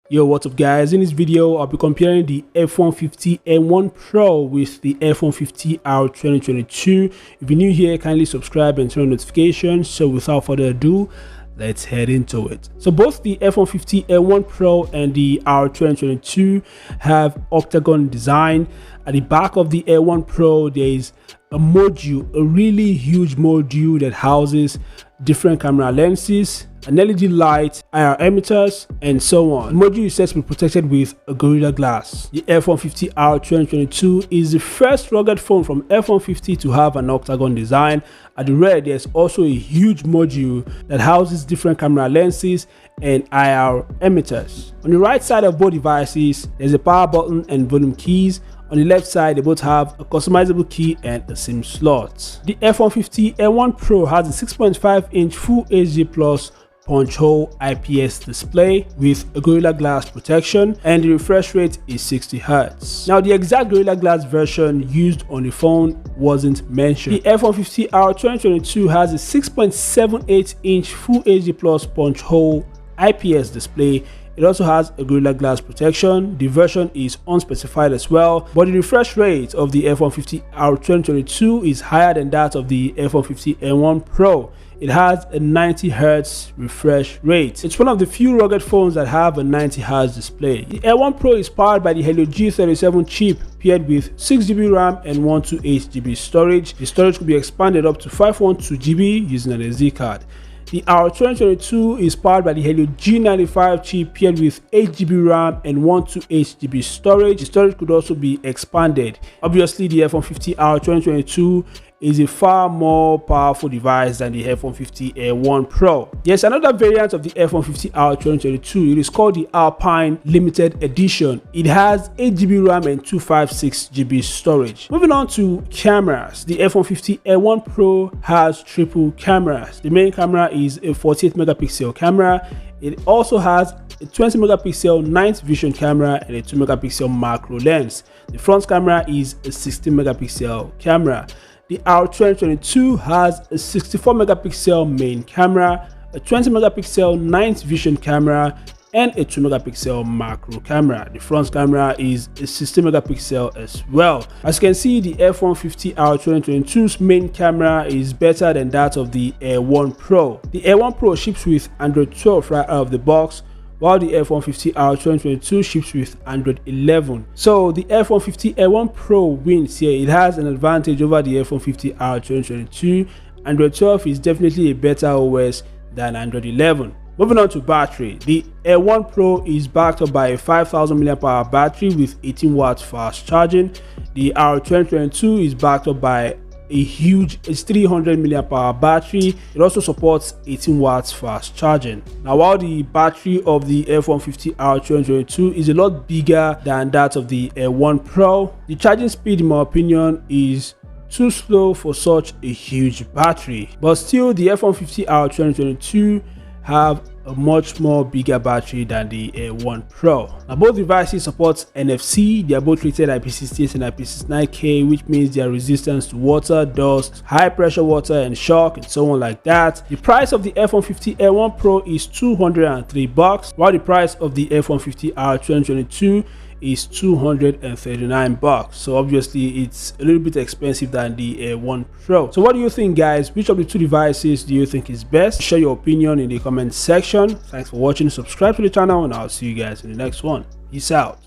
Yo, what's up guys? In this video I'll be comparing the F150 Air1 Pro with the F150 R2022. If you're new here, kindly subscribe and turn on notifications. So without further ado, let's head into it. So both the F150 Air1 Pro and the R2022 have octagon design. At the back of the Air1 Pro there is a module, a really huge module that houses different camera lenses, an LED light, IR emitters, and so on. The module is said to be protected with a Gorilla Glass. The F150 R2022 is the first rugged phone from F150 to have an octagon design. At the rear, there's also a huge module that houses different camera lenses and IR emitters. On the right side of both devices, there's a power button and volume keys. On the left side, they both have a customizable key and a SIM slot. The F150 Air1 Pro has a 6.5-inch Full HD Plus punch hole IPS display with a Gorilla Glass protection, and the refresh rate is 60 Hz. Now, the exact Gorilla Glass version used on the phone wasn't mentioned. The F150 R2022 has a 6.78-inch Full HD Plus punch hole IPS display. It also has a Gorilla Glass protection. The version is unspecified as well, but the refresh rate of the F150 R2022 is higher than that of the F150 Air1 Pro. It has a 90 Hz refresh rate. It's one of the few rugged phones that have a 90 Hz display. The Air1 Pro is powered by the Helio G37 chip paired with 6GB RAM and 128GB storage. The storage could be expanded up to 512GB using an SD card. The R2022 is powered by the Helio G95 chip paired with 8GB RAM and 128GB storage. The storage could also be expanded. Obviously, the F150 R2022 is a far more powerful device than the F150 Air1 Pro. There's another variant of the F150 R2022. It is called the Alpine Limited Edition. It has 8GB RAM and 256GB storage. Moving on to cameras, the F150 Air1 Pro has triple cameras. The main camera is a 48 megapixel camera. It also has a 20 megapixel night vision camera and a 2 megapixel macro lens. The front camera is a 16 megapixel camera. The R2022 has a 64 megapixel main camera, a 20 megapixel night vision camera, and a 2 megapixel macro camera. The front camera is a 60 megapixel as well. As you can see, the F150 R2022's main camera is better than that of the Air1 Pro. The Air1 Pro ships with Android 12 right out of the box, while the F150 R2022 ships with Android 11. So the F150 Air1 Pro wins here. It has an advantage over the F150 R2022. Android 12 is definitely a better OS than Android 11. Moving on to battery, the Air1 Pro is backed up by a 5000 mAh battery with 18 watts fast charging. The R2022 is backed up by a huge 300 mAh battery. It also supports 18 watts fast charging. Now, while the battery of the F150 R2022 is a lot bigger than that of the Air1 Pro, the charging speed, in my opinion, is too slow for such a huge battery. But still, the F150 R2022 have a much more bigger battery than the Air1 Pro. Now, both devices support NFC. They are both rated IP68 and IP69K, which means they are resistant to water, dust, high pressure water, and shock, and so on like that. The price of the F150 Air1 Pro is $203, while the price of the F150 R2022 is $239. So obviously it's a little bit expensive than the Air1 Pro. So what do you think, guys? Which of the two devices do you think is best? Share your opinion in the comment section. Thanks for watching. Subscribe to the channel, and I'll see you guys in the next one. Peace out.